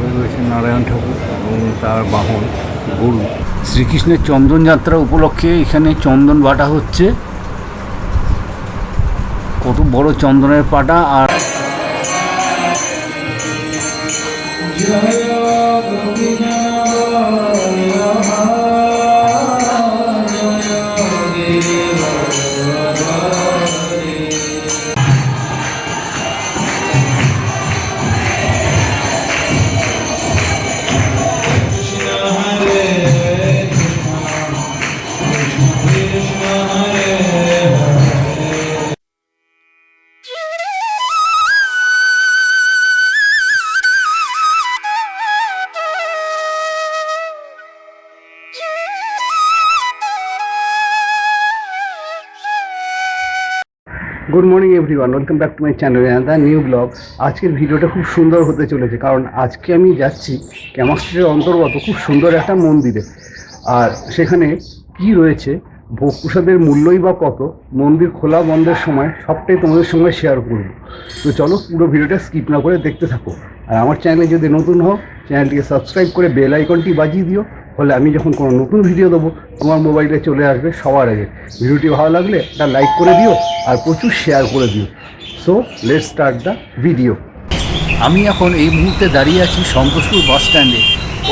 তারপরে রয়েছে নারায়ণ ঠাকুর এবং তার বাহন গরু। শ্রীকৃষ্ণের চন্দন যাত্রা উপলক্ষে এখানে চন্দন বাটা হচ্ছে। কত বড় চন্দনের পাটা। আর good morning everyone, welcome back to my channel the new blog. আজকের ভিডিওটা খুব সুন্দর হতে চলেছে, কারণ আজকে আমি যাচ্ছি ক্যামাক স্ট্রিটের অন্তর্গত খুব সুন্দর একটা মন্দিরে। আর সেখানে কি রয়েছে, ভোগ প্রসাদের মূল্যই বা কত, মন্দির খোলা বন্ধের সময়, সবটাই তোমাদের সঙ্গে শেয়ার করব। তো চলো পুরো ভিডিওটা স্কিপ না করে দেখতে থাকো। আর আমার চ্যানেলে যদি নতুন হও, চ্যানেলটিকে সাবস্ক্রাইব করে বেল আইকনটি বাজিয়ে দিও, ফলে আমি যখন কোনো নতুন ভিডিও দেবো তোমার মোবাইলে চলে আসবে সবার আগে। ভিডিওটি ভালো লাগলে একটা লাইক করে দিও আর প্রচুর শেয়ার করে দিও। So let's start the video. আমি এখন এই মুহূর্তে দাঁড়িয়ে আছি সন্তোষপুর বাস স্ট্যান্ডে।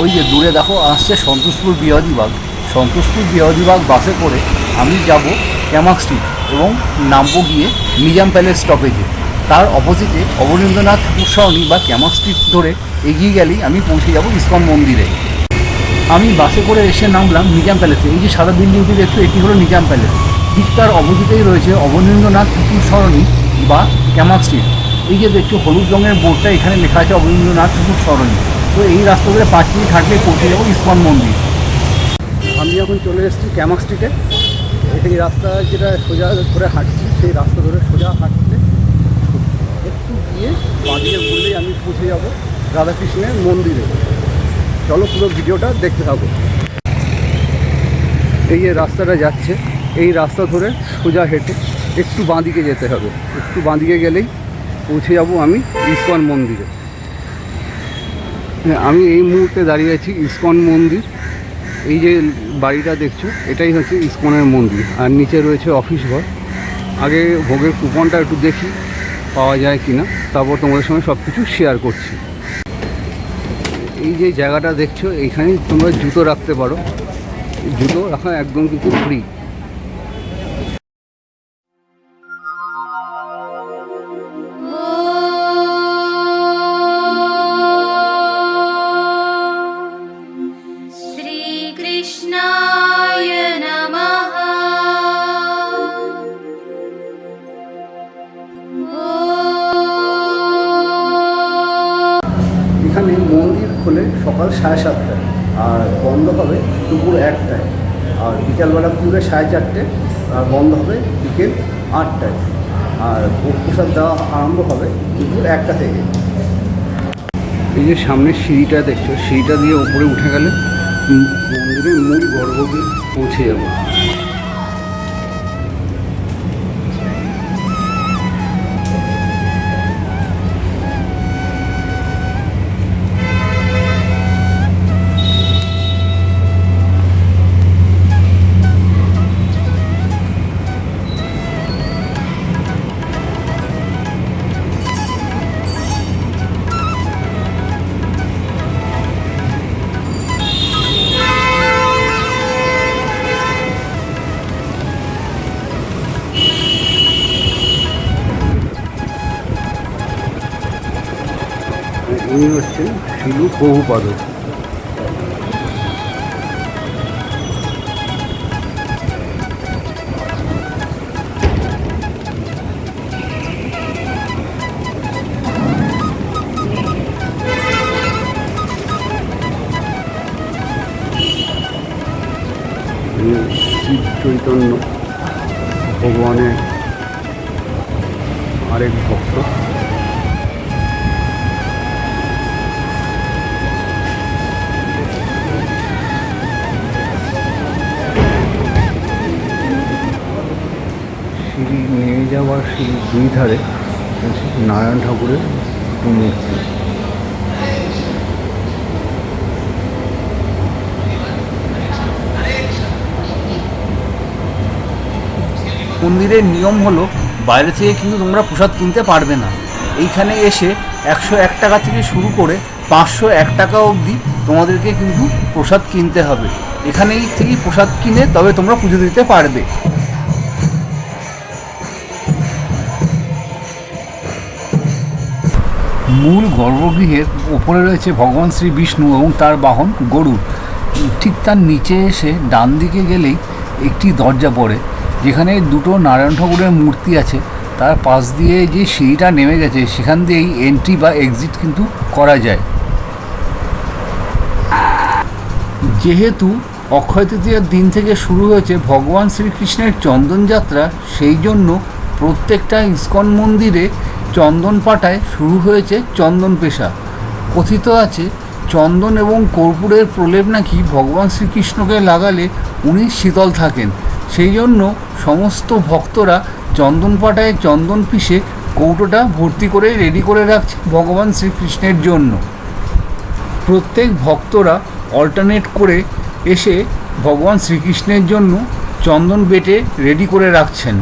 ওই যে দূরে দেখো আসছে সন্তোষপুর বিহারীবাগ। সন্তোষপুর বিহারীবাগ বাসে করে আমি যাব ক্যামাক স্ট্রিট এবং নামবো গিয়ে নিজাম প্যালেস স্টপেজে। তার অপোজিটে অবনীন্দ্রনাথ ঠাকুর সরণি বা ক্যামাক স্ট্রিট ধরে এগিয়ে গেলেই আমি পৌঁছে যাব ইসকন মন্দিরে। আমি বাসে করে এসে নামলাম নিজাম প্যালেসে। এই যে সাদা বিল্ডিংটি দেখছো, এটি হলো নিজাম প্যালেস। ঠিক তার অপোজিটেই রয়েছে অবনীন্দ্রনাথ ঠাকুর সরণি বা ক্যামাক স্ট্রিট। এই যে দেখছো হলুদ রঙের বোর্ডটা, এখানে লেখা আছে অবনীন্দ্রনাথ ঠাকুর সরণি। তো এই রাস্তা ধরে 5 মিনিট হাঁটলেই পৌঁছে যাবো ইসকন মন্দির। আমি এখন চলে এসেছি ক্যামাক স্ট্রিটে। এই রাস্তা যেটা সোজা করে হাঁটছি, সেই রাস্তা ধরে সোজা হাঁটলে একটু গিয়ে বাঁদিকে ঘুরলেই আমি পৌঁছে যাব রাধাকৃষ্ণের মন্দিরে। চলো পুরো ভিডিওটা দেখতে থাকো। এই যে রাস্তাটা যাচ্ছে, এই রাস্তা ধরে সোজা হেঁটে একটু বাঁদিকে যেতে হবে। একটু বাঁদিকে গেলেই পৌঁছে যাব আমি ইসকন মন্দিরে। আমি এই মুহূর্তে দাঁড়িয়ে আছি ইসকন মন্দির। এই যে বাড়িটা দেখছো, এটাই হচ্ছে ইসকনের মন্দির। আর নিচে রয়েছে অফিস ঘর। আগে ভোগের কুপনটা একটু দেখি পাওয়া যায় কি না, তারপর তোমাদের সঙ্গে সব কিছু শেয়ার করছি। এই যে জায়গাটা দেখছো, এইখানে তোমরা জুতো রাখতে পারো। জুতো রাখা একদম কিন্তু ফ্রি। এখানে মন্দির খোলে সকাল 7:30টায় আর বন্ধ হবে দুপুর 1টায়। আর বিকালবেলা খুলবে 4:30টে আর বন্ধ হবে বিকেল 8টায়। আর ভোগ প্রসাদ দেওয়া আরম্ভ হবে দুপুর 1টা থেকে। এই যে সামনের সিঁড়িটা দেখছো, সিঁড়িটা দিয়ে উপরে উঠে গেলে মন্দিরের মূল গর্ভগৃহে পৌঁছে যাবো। উনি হচ্ছেন শিলু প্রভুপাদ। শিব চৈতন্য ভগবানের আরেক ভক্ত। সিঁড়ি নেমে যাওয়ার সিঁড়ির দুই ধারে নারায়ণ ঠাকুরের মূর্তি। মন্দিরের নিয়ম হলো বাইরে থেকে কিন্তু তোমরা প্রসাদ কিনতে পারবে না। এইখানে এসে 101 টাকা থেকে শুরু করে 501 টাকা অবধি তোমাদেরকে কিন্তু প্রসাদ কিনতে হবে। এখানেই থেকেই প্রসাদ কিনে তবে তোমরা পুজো দিতে পারবে। মূল গর্ভগৃহের ওপরে রয়েছে ভগবান শ্রী বিষ্ণু এবং তার বাহন গরুড়। ঠিক তার নিচে এসে ডান দিকে গেলেই একটি দরজা পড়ে, যেখানে দুটো নারায়ণ ঠাকুরের মূর্তি আছে। তার পাশ দিয়ে যে সিঁড়িটা নেমে গেছে সেখান দিয়েই এন্ট্রি বা এক্সিট কিন্তু করা যায়। যেহেতু অক্ষয় তৃতীয়ার দিন থেকে শুরু হয়েছে ভগবান শ্রীকৃষ্ণের চন্দনযাত্রা, সেই জন্য প্রত্যেকটা ইস্কন মন্দিরে চন্দন পাটায় শুরু হয়েছে চন্দন পেশা। কথিত আছে চন্দন এবং কর্পূরের প্রলেপ নাকি ভগবান শ্রীকৃষ্ণকে লাগালে উনি শীতল থাকেন। সেই জন্য সমস্ত ভক্তরা চন্দন পাটায় চন্দন পিষে কৌটোটা ভর্তি করে রেডি করে রাখছে ভগবান শ্রীকৃষ্ণের জন্য। প্রত্যেক ভক্তরা অল্টারনেট করে এসে ভগবান শ্রীকৃষ্ণের জন্য চন্দন বেটে রেডি করে রাখছেন।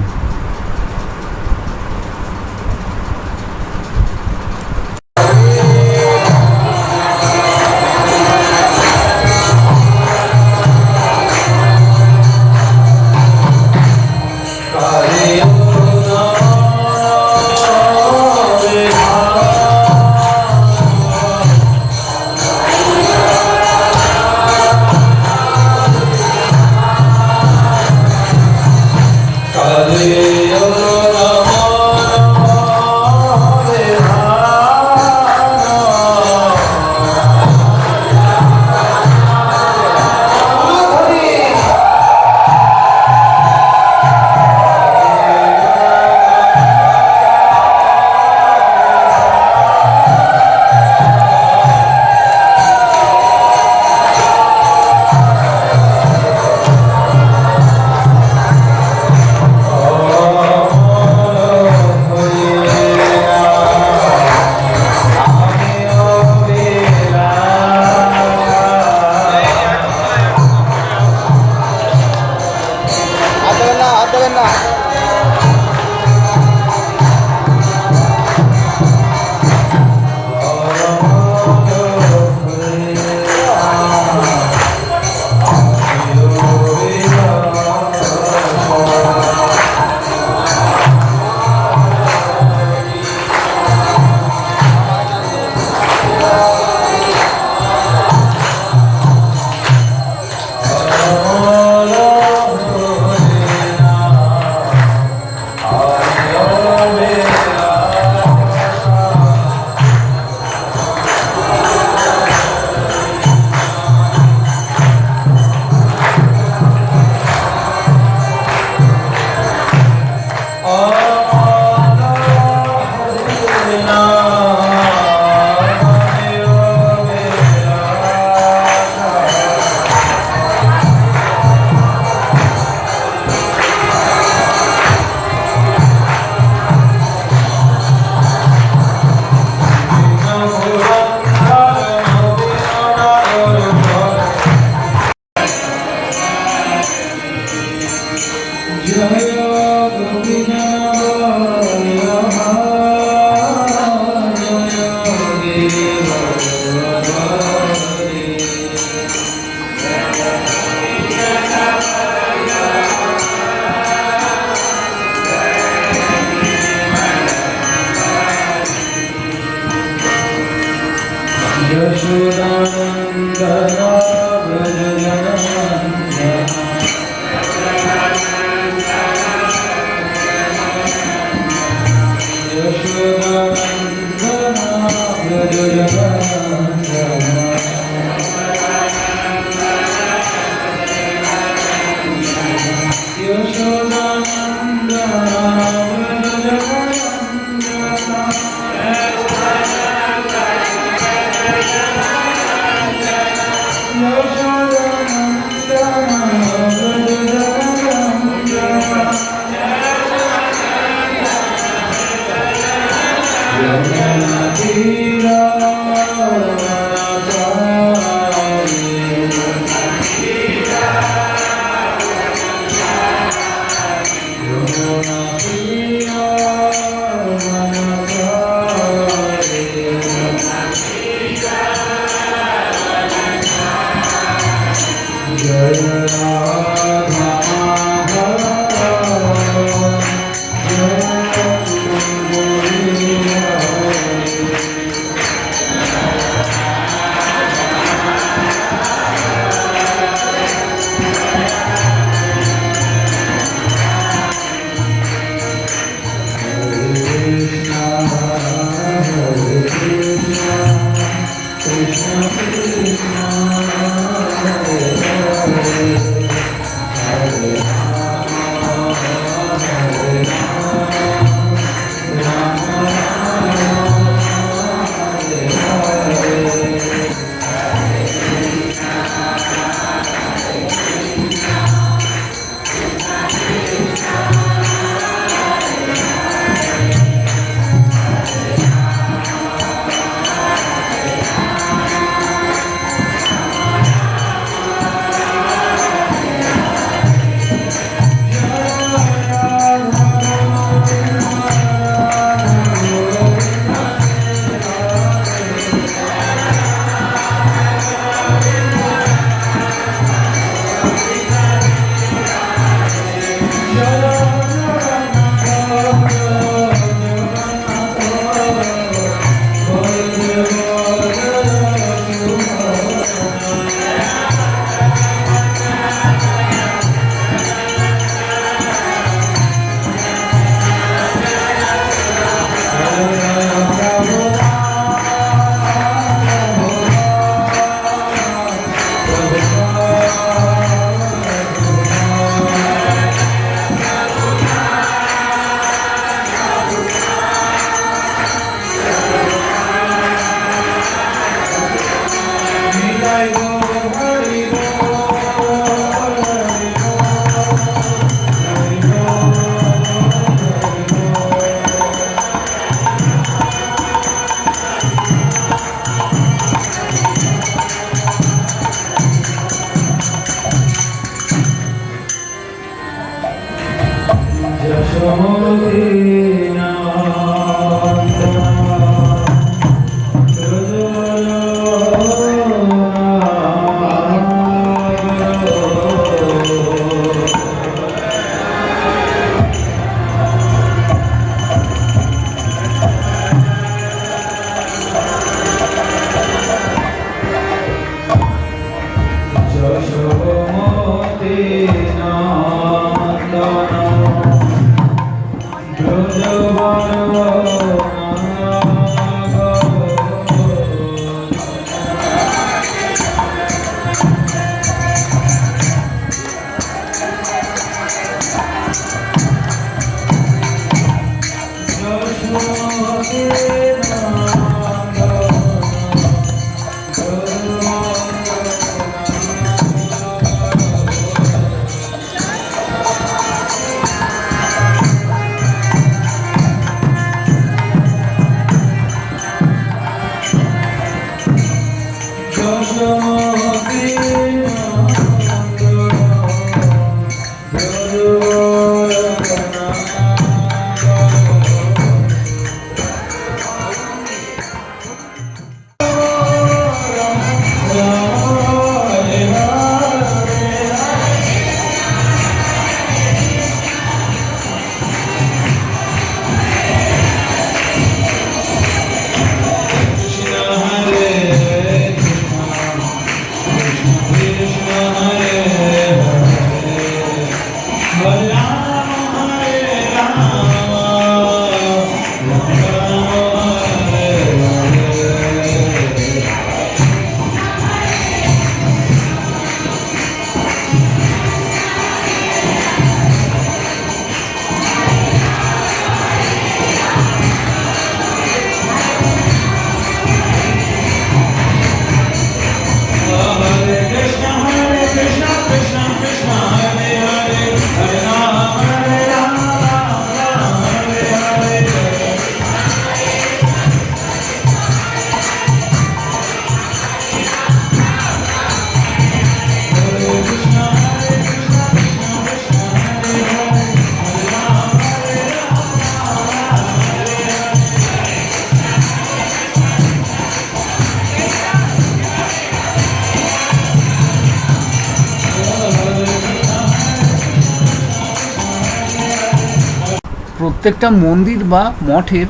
প্রত্যেকটা মন্দির বা মঠের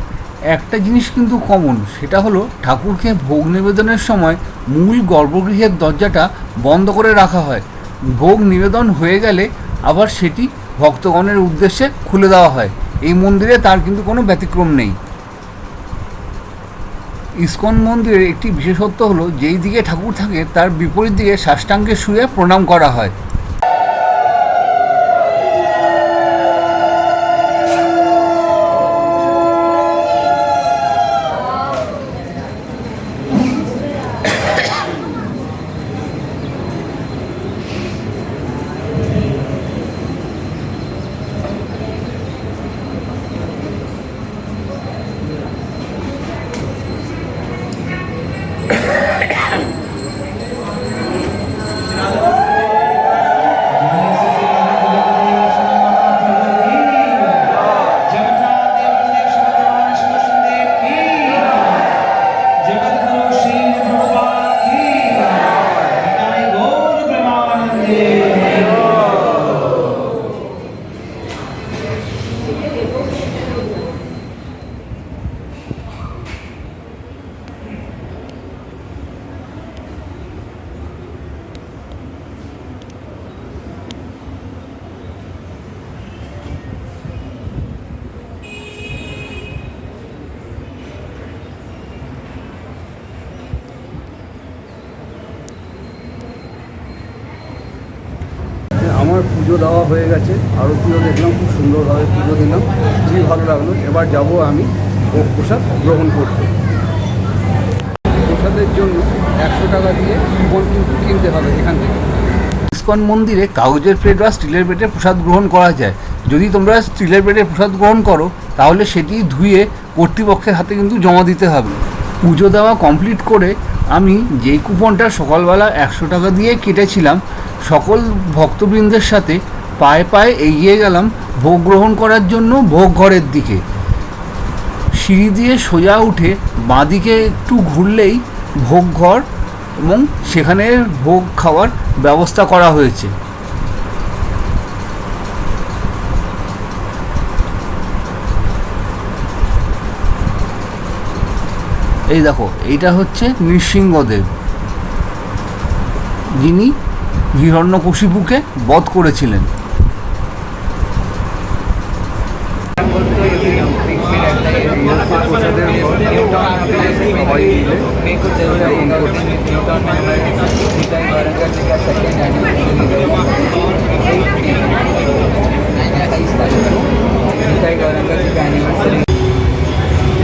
একটা জিনিস কিন্তু কমন, সেটা হলো ঠাকুরকে ভোগ নিবেদনের সময় মূল গর্ভগৃহের দরজাটা বন্ধ করে রাখা হয়। ভোগ নিবেদন হয়ে গেলে আবার সেটি ভক্তগণের উদ্দেশ্যে খুলে দেওয়া হয়। এই মন্দিরে তার কিন্তু কোনো ব্যতিক্রম নেই। ইসকন মন্দিরের একটি বিশেষত্ব হলো যেই দিকে ঠাকুর থাকে তার বিপরীত দিকে সাষ্টাঙ্গে শুয়ে প্রণাম করা হয়। আমার পুজো দেওয়া হয়ে গেছে, আরতিও দেখলাম, খুব সুন্দরভাবে পুজো দিলাম, খুবই ভালো লাগলো। এবার যাব আমি ভোগ প্রসাদ গ্রহণ করতে। প্রসাদের জন্য 100 টাকা দিয়ে কুপন কিন্তু কিনতে হবে এখান থেকে। ইসকন মন্দিরে কাগজের প্লেট বা স্টিলের প্লেটে প্রসাদ গ্রহণ করা যায়। যদি তোমরা স্টিলের প্লেটে প্রসাদ গ্রহণ করো তাহলে সেটি ধুয়ে কর্তৃপক্ষের হাতে কিন্তু জমা দিতে হবে। পুজো দেওয়া কমপ্লিট করে আমি যেই কুপনটা সকালবেলা 100 টাকা দিয়ে কেটেছিলাম, সকল ভক্তবৃন্দের সাথে পায়ে পায়ে এগিয়ে গেলাম ভোগ গ্রহণ করার জন্য ভোগ ঘরের দিকে। সিঁড়ি দিয়ে সোজা উঠে বাঁদিকে একটু ঘুরলেই ভোগ ঘর এবং সেখানে ভোগ খাওয়ার ব্যবস্থা করা হয়েছে। এই দেখো, এইটা হচ্ছে নৃসিংহদেব, যিনি হিরণ্যকশিপুকে বধ করেছিলেন।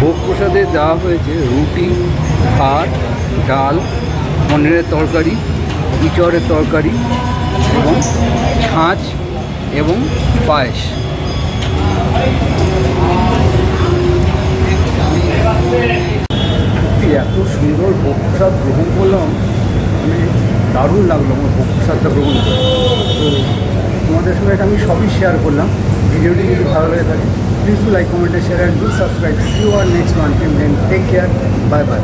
ভোগ প্রসাদে দেওয়া হয়েছে রুটি, ভাত, ডাল, পনিরের তরকারি, ইঁচড়ের তরকারি এবং ছাঁচ এবং পায়েস। এত সুন্দর ভোগ প্রসাদ গ্রহণ করলাম, মানে দারুণ লাগলো আমার ভোগ প্রসাদটা গ্রহণ করে। তো তোমাদের সঙ্গে এটা আমি সবই শেয়ার করলাম। ভিডিওটি যদি ভালো লেগে থাকে please do like, comment, share and do subscribe. See you our next one. Till then take care, bye by.